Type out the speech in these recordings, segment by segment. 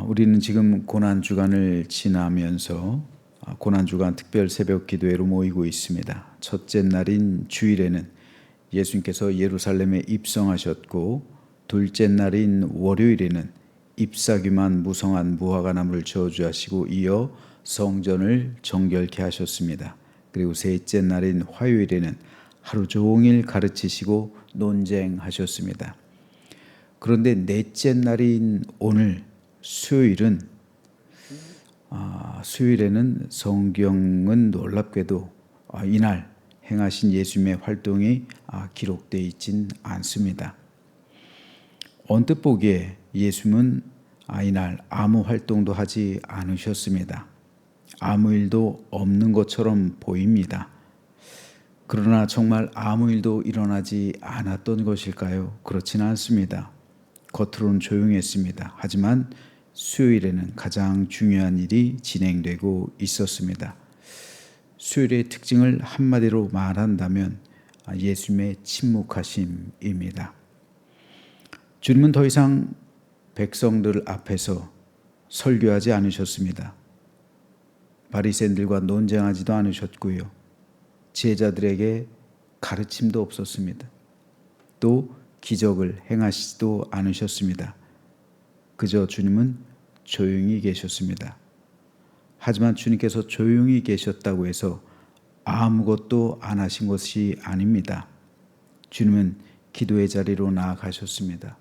우리는 지금 고난주간을 지나면서 고난주간 특별 새벽 기도회로 모이고 있습니다. 첫째 날인 주일에는 예수님께서 예루살렘에 입성하셨고, 둘째 날인 월요일에는 잎사귀만 무성한 무화과 나무를 저주하시고 이어 성전을 정결케 하셨습니다. 그리고 셋째 날인 화요일에는 하루 종일 가르치시고 논쟁하셨습니다. 그런데 넷째 날인 오늘 수요일에는 성경은 놀랍게도 이날 행하신 예수님의 활동이 기록되어 있진 않습니다. 언뜻 보기에 예수님은 이날 아무 활동도 하지 않으셨습니다. 아무 일도 없는 것처럼 보입니다. 그러나 정말 아무 일도 일어나지 않았던 것일까요? 그렇지는 않습니다. 겉으로는 조용했습니다. 하지만 수요일에는 가장 중요한 일이 진행되고 있었습니다. 수요일의 특징을 한마디로 말한다면 예수님의 침묵하심입니다. 주님은 더 이상 백성들 앞에서 설교하지 않으셨습니다. 바리새인들과 논쟁하지도 않으셨고요. 제자들에게 가르침도 없었습니다. 또 기적을 행하시지도 않으셨습니다. 그저 주님은 조용히 계셨습니다. 하지만 주님께서 조용히 계셨다고 해서 아무것도 안 하신 것이 아닙니다. 주님은 기도의 자리로 나아가셨습니다.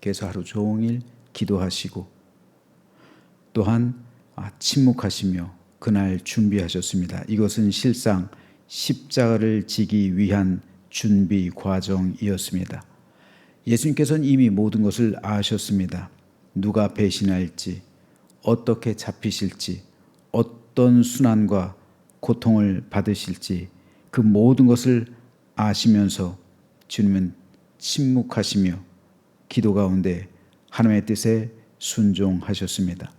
그래서 하루 종일 기도하시고 또한 침묵하시며 그날 준비하셨습니다. 이것은 실상 십자가를 지기 위한 준비 과정이었습니다. 예수님께서는 이미 모든 것을 아셨습니다. 누가 배신할지, 어떻게 잡히실지, 어떤 순환과 고통을 받으실지 그 모든 것을 아시면서 주님은 침묵하시며 기도 가운데 하나님의 뜻에 순종하셨습니다.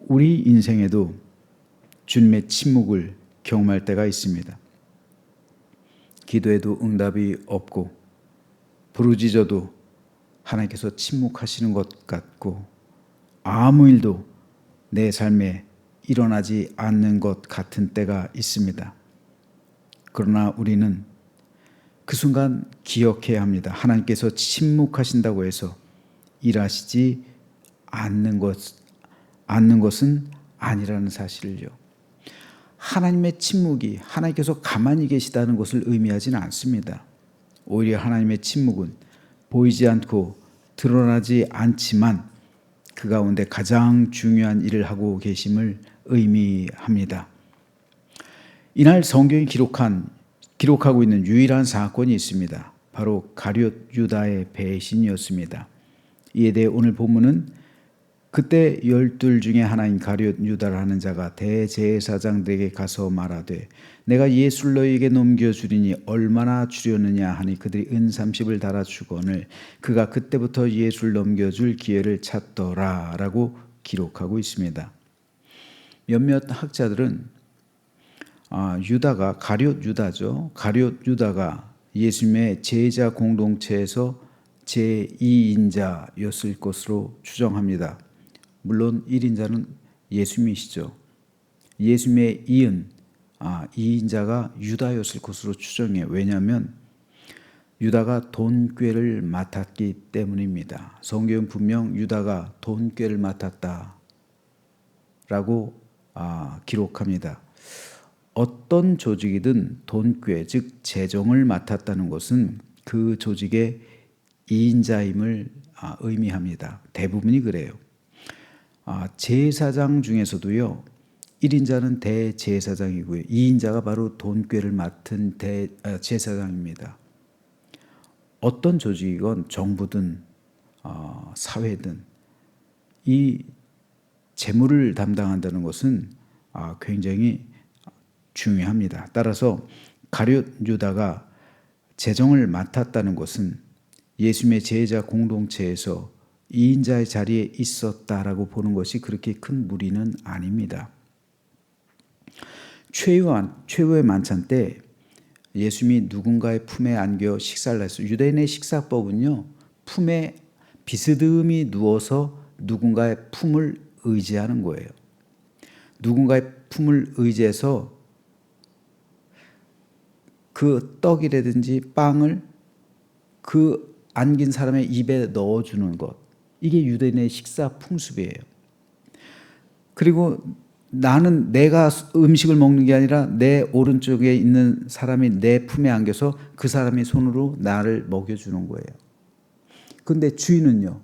우리 인생에도 주님의 침묵을 경험할 때가 있습니다. 기도해도 응답이 없고 부르짖어도 하나님께서 침묵하시는 것 같고 아무 일도 내 삶에 일어나지 않는 것 같은 때가 있습니다. 그러나 우리는 그 순간 기억해야 합니다. 하나님께서 침묵하신다고 해서 일하시지 않는 것은 아니라는 사실을요. 하나님의 침묵이 하나님께서 가만히 계시다는 것을 의미하지는 않습니다. 오히려 하나님의 침묵은 보이지 않고 드러나지 않지만 그 가운데 가장 중요한 일을 하고 계심을 의미합니다. 이날 성경이 기록하고 있는 유일한 사건이 있습니다. 바로 가룟 유다의 배신이었습니다. 이에 대해 오늘 본문은 그때 12 중에 하나인 가룟 유다라 하는 자가 대제사장들에게 가서 말하되 내가 예수를 너희에게 넘겨주리니 얼마나 주려느냐 하니 그들이 은 30을 달아 주거늘 그가 그때부터 예수를 넘겨줄 기회를 찾더라 라고 기록하고 있습니다. 몇몇 학자들은 유다가 가룟 유다죠. 가룟 유다가 예수님의 제자 공동체에서 제2인자였을 것으로 추정합니다. 물론 1인자는 예수님이시죠. 예수님의 이은 2인자가 유다였을 것으로 추정해요. 왜냐하면 유다가 돈꾀를 맡았기 때문입니다. 성경은 분명 유다가 돈꾀를 맡았다라고 기록합니다. 어떤 조직이든 돈꾀, 즉 재정을 맡았다는 것은 그 조직의 2인자임을 의미합니다. 대부분이 그래요. 제사장 중에서도요 1인자는 대제사장이고요 2인자가 바로 돈꾀를 맡은 제사장입니다. 어떤 조직이건 정부든 사회든 이 재물을 담당한다는 것은 굉장히 중요합니다. 따라서 가룟 유다가 재정을 맡았다는 것은 예수님의 제자 공동체에서 2인자의 자리에 있었다라고 보는 것이 그렇게 큰 무리는 아닙니다. 최후의 만찬 때 예수님이 누군가의 품에 안겨 식사를 했어요. 유대인의 식사법은요, 품에 비스듬히 누워서 누군가의 품을 의지하는 거예요. 누군가의 품을 의지해서 그 떡이라든지 빵을 그 안긴 사람의 입에 넣어주는 것. 이게 유대인의 식사 풍습이에요. 그리고 나는 내가 음식을 먹는 게 아니라 내 오른쪽에 있는 사람이 내 품에 안겨서 그 사람의 손으로 나를 먹여주는 거예요. 그런데 주인은요.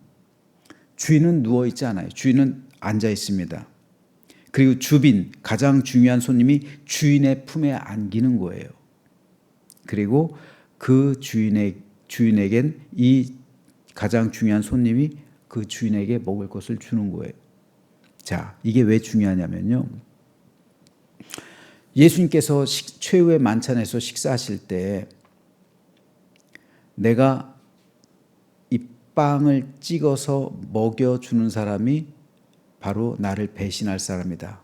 주인은 누워있지 않아요. 주인은 앉아 있습니다. 그리고 주빈, 가장 중요한 손님이 주인의 품에 안기는 거예요. 그리고 그 주인에겐 이 가장 중요한 손님이 그 주인에게 먹을 것을 주는 거예요. 자, 이게 왜 중요하냐면요. 예수님께서 최후의 만찬에서 식사하실 때 내가 이 빵을 찍어서 먹여주는 사람이 바로 나를 배신할 사람이다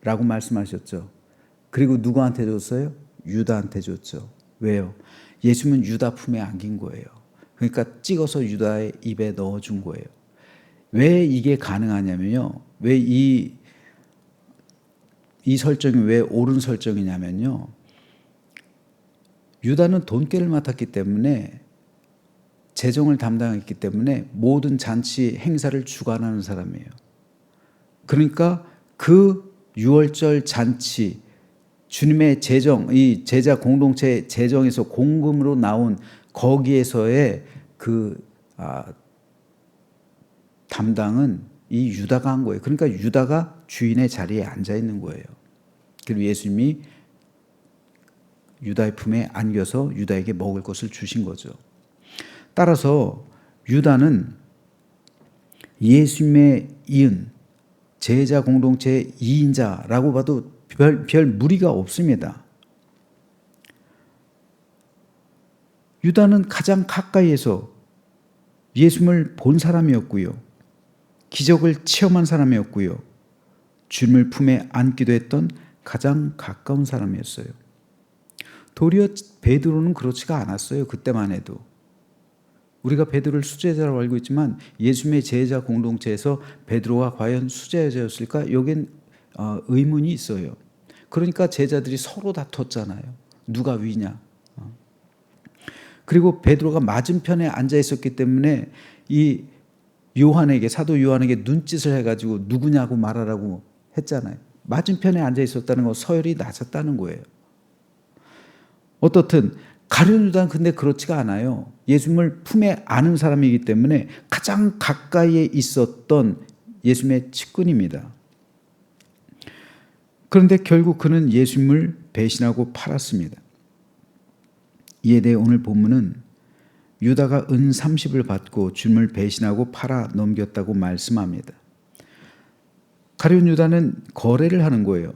라고 말씀하셨죠. 그리고 누구한테 줬어요? 유다한테 줬죠. 왜요? 예수님은 유다 품에 안긴 거예요. 그러니까 찍어서 유다의 입에 넣어준 거예요. 왜 이게 가능하냐면요. 왜 이 설정이 왜 옳은 설정이냐면요. 유다는 돈깨를 맡았기 때문에 재정을 담당했기 때문에 모든 잔치 행사를 주관하는 사람이에요. 그러니까 그 유월절 잔치 주님의 재정, 이 제자 공동체 재정에서 공금으로 나온 거기에서의 그 담당은 이 유다가 한 거예요. 그러니까 유다가 주인의 자리에 앉아 있는 거예요. 그리고 예수님이 유다의 품에 안겨서 유다에게 먹을 것을 주신 거죠. 따라서 유다는 예수님의 이은 제자 공동체의 2인자라고 봐도 별 무리가 없습니다. 유다는 가장 가까이에서 예수님을 본 사람이었고요. 기적을 체험한 사람이었고요. 주님을 품에 안기도 했던 가장 가까운 사람이었어요. 도리어 베드로는 그렇지가 않았어요. 그때만 해도. 우리가 베드로를 수제자라고 알고 있지만 예수님의 제자 공동체에서 베드로가 과연 수제자였을까? 여긴 의문이 있어요. 그러니까 제자들이 서로 다퉜잖아요. 누가 위냐. 그리고 베드로가 맞은편에 앉아 있었기 때문에 이 요한에게, 사도 요한에게 눈짓을 해가지고 누구냐고 말하라고 했잖아요. 맞은편에 앉아 있었다는 건 서열이 낮았다는 거예요. 어떻든 가룟 유다는 근데 그렇지가 않아요. 예수님을 품에 안은 사람이기 때문에 가장 가까이에 있었던 예수님의 측근입니다. 그런데 결국 그는 예수님을 배신하고 팔았습니다. 이에 대해 오늘 본문은 유다가 은 30을 받고 주님을 배신하고 팔아 넘겼다고 말씀합니다. 가룟 유다는 거래를 하는 거예요.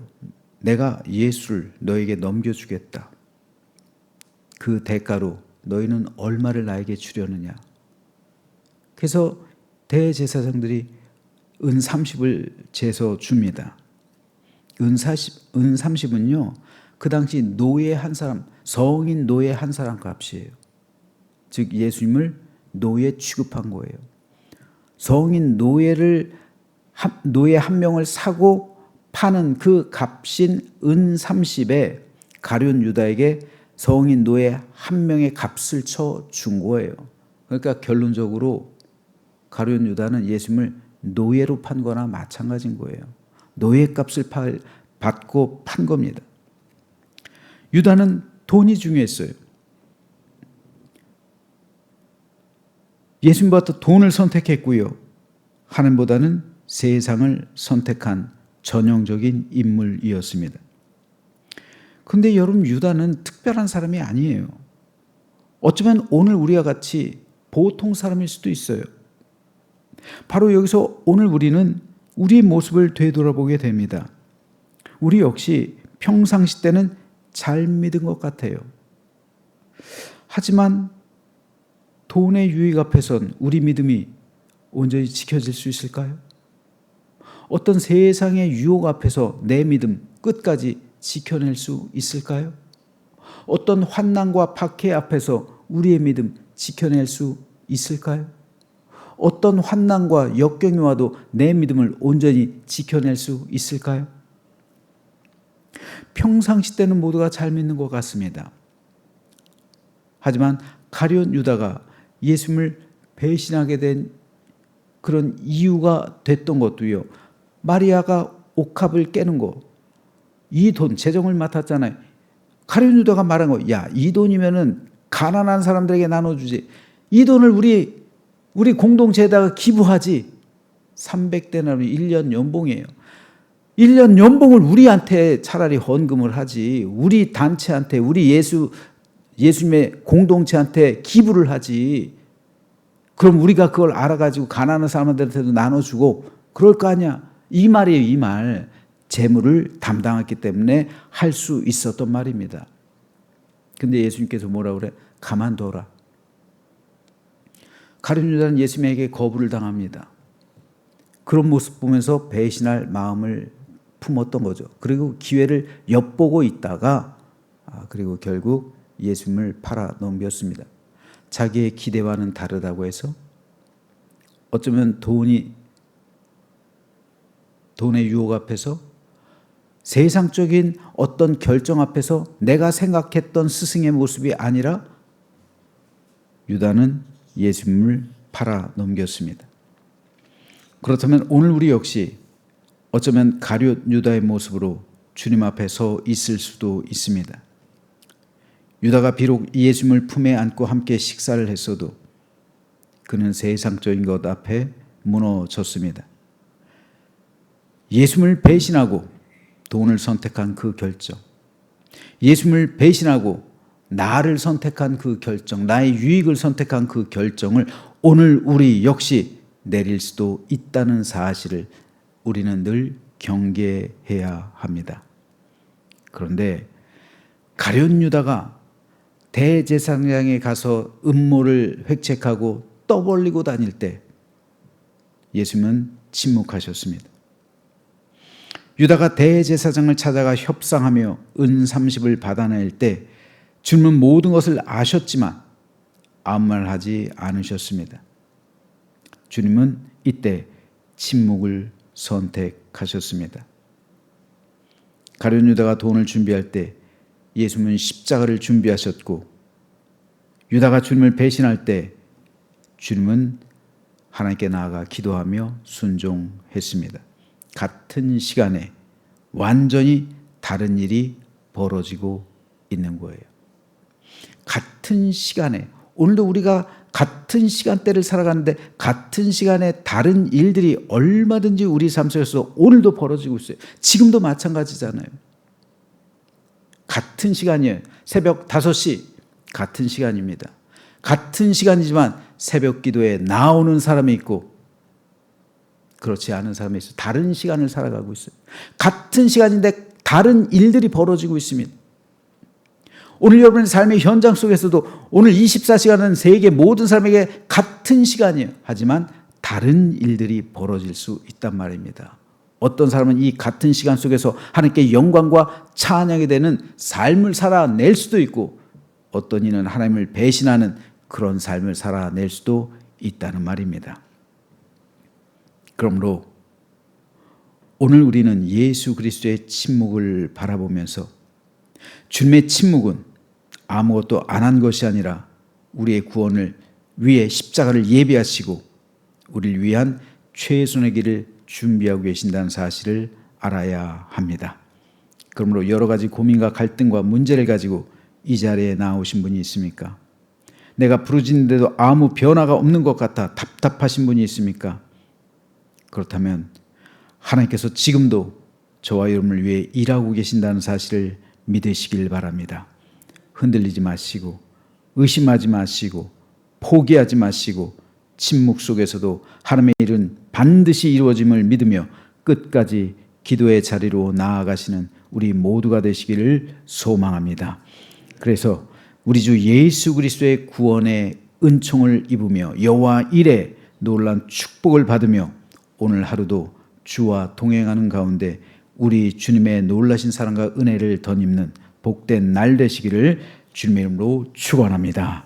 내가 예수를 너에게 넘겨주겠다. 그 대가로 너희는 얼마를 나에게 주려느냐. 그래서 대제사장들이 은 30을 재서 줍니다. 은 30은요. 그 당시 노예 한 사람, 성인 노예 한 사람 값이에요. 즉 예수님을 노예 취급한 거예요. 성인 노예 한 명을 사고 파는 그 값인 은 30에 가룟 유다에게 성인 노예 한 명의 값을 쳐 준 거예요. 그러니까 결론적으로 가룟 유다는 예수님을 노예로 판 거나 마찬가지인 거예요. 노예값을 받고 판 겁니다. 유다는 돈이 중요했어요. 예수님보다 돈을 선택했고요. 하나님보다는 세상을 선택한 전형적인 인물이었습니다. 그런데 여러분, 유다는 특별한 사람이 아니에요. 어쩌면 오늘 우리와 같이 보통 사람일 수도 있어요. 바로 여기서 오늘 우리는 우리의 모습을 되돌아보게 됩니다. 우리 역시 평상시 때는 잘 믿은 것 같아요. 하지만 돈의 유익 앞에선 우리 믿음이 온전히 지켜질 수 있을까요? 어떤 세상의 유혹 앞에서 내 믿음 끝까지 지켜낼 수 있을까요? 어떤 환난과 박해 앞에서 우리의 믿음 지켜낼 수 있을까요? 어떤 환난과 역경이 와도 내 믿음을 온전히 지켜낼 수 있을까요? 평상시 때는 모두가 잘 믿는 것 같습니다. 하지만 가룟 유다가 예수님을 배신하게 된 그런 이유가 됐던 것도요, 마리아가 옥합을 깨는 거, 이 돈, 재정을 맡았잖아요. 가룟 유다가 말한 거, 야, 이 돈이면은 가난한 사람들에게 나눠주지. 이 돈을 우리 공동체에다가 기부하지. 300데나리 1년 연봉이에요. 1년 연봉을 우리한테 차라리 헌금을 하지. 우리 단체한테, 우리 예수님의 공동체한테 기부를 하지. 그럼 우리가 그걸 알아가지고 가난한 사람들한테도 나눠주고 그럴 거 아니야. 이 말이에요, 이 말. 재물을 담당했기 때문에 할 수 있었던 말입니다. 근데 예수님께서 뭐라고 그래? 가만둬라. 가룟 유다는 예수님에게 거부를 당합니다. 그런 모습 보면서 배신할 마음을 품었던 거죠. 그리고 기회를 엿보고 있다가 그리고 결국 예수님을 팔아 넘겼습니다. 자기의 기대와는 다르다고 해서 어쩌면 돈의 유혹 앞에서 세상적인 어떤 결정 앞에서 내가 생각했던 스승의 모습이 아니라 유다는 예수님을 팔아 넘겼습니다. 그렇다면 오늘 우리 역시 어쩌면 가룟 유다의 모습으로 주님 앞에 서 있을 수도 있습니다. 유다가 비록 예수님을 품에 안고 함께 식사를 했어도 그는 세상적인 것 앞에 무너졌습니다. 예수님을 배신하고 돈을 선택한 그 결정, 예수님을 배신하고 나를 선택한 그 결정, 나의 유익을 선택한 그 결정을 오늘 우리 역시 내릴 수도 있다는 사실을 우리는 늘 경계해야 합니다. 그런데 가룟 유다가 대제사장에 가서 음모를 획책하고 떠벌리고 다닐 때 예수님은 침묵하셨습니다. 유다가 대제사장을 찾아가 협상하며 은 30을 받아낼 때 주님은 모든 것을 아셨지만 아무 말 하지 않으셨습니다. 주님은 이때 침묵을 선택하셨습니다. 가룟 유다가 돈을 준비할 때 예수님은 십자가를 준비하셨고, 유다가 주님을 배신할 때 주님은 하나님께 나아가 기도하며 순종했습니다. 같은 시간에 완전히 다른 일이 벌어지고 있는 거예요. 같은 시간에, 오늘도 우리가 같은 시간대를 살아가는데 같은 시간에 다른 일들이 얼마든지 우리 삶 속에서 오늘도 벌어지고 있어요. 지금도 마찬가지잖아요. 같은 시간이에요. 새벽 5시 같은 시간입니다. 같은 시간이지만 새벽 기도에 나오는 사람이 있고 그렇지 않은 사람이 있어요. 다른 시간을 살아가고 있어요. 같은 시간인데 다른 일들이 벌어지고 있습니다. 오늘 여러분의 삶의 현장 속에서도 오늘 24시간은 세계 모든 사람에게 같은 시간이에요. 하지만 다른 일들이 벌어질 수 있단 말입니다. 어떤 사람은 이 같은 시간 속에서 하나님께 영광과 찬양이 되는 삶을 살아낼 수도 있고, 어떤 이는 하나님을 배신하는 그런 삶을 살아낼 수도 있다는 말입니다. 그러므로 오늘 우리는 예수 그리스도의 침묵을 바라보면서 주님의 침묵은 아무것도 안 한 것이 아니라 우리의 구원을 위해 십자가를 예비하시고 우리를 위한 최선의 길을 준비하고 계신다는 사실을 알아야 합니다. 그러므로 여러 가지 고민과 갈등과 문제를 가지고 이 자리에 나오신 분이 있습니까? 내가 부르짖는데도 아무 변화가 없는 것 같아 답답하신 분이 있습니까? 그렇다면 하나님께서 지금도 저와 여러분을 위해 일하고 계신다는 사실을 믿으시길 바랍니다. 흔들리지 마시고 의심하지 마시고 포기하지 마시고 침묵 속에서도 하나님의 일은 반드시 이루어짐을 믿으며 끝까지 기도의 자리로 나아가시는 우리 모두가 되시기를 소망합니다. 그래서 우리 주 예수 그리스도의 구원의 은총을 입으며 여호와 일에 놀라운 축복을 받으며 오늘 하루도 주와 동행하는 가운데 우리 주님의 놀라신 사랑과 은혜를 덧입는 복된 날 되시기를 주님의 이름으로 축원합니다.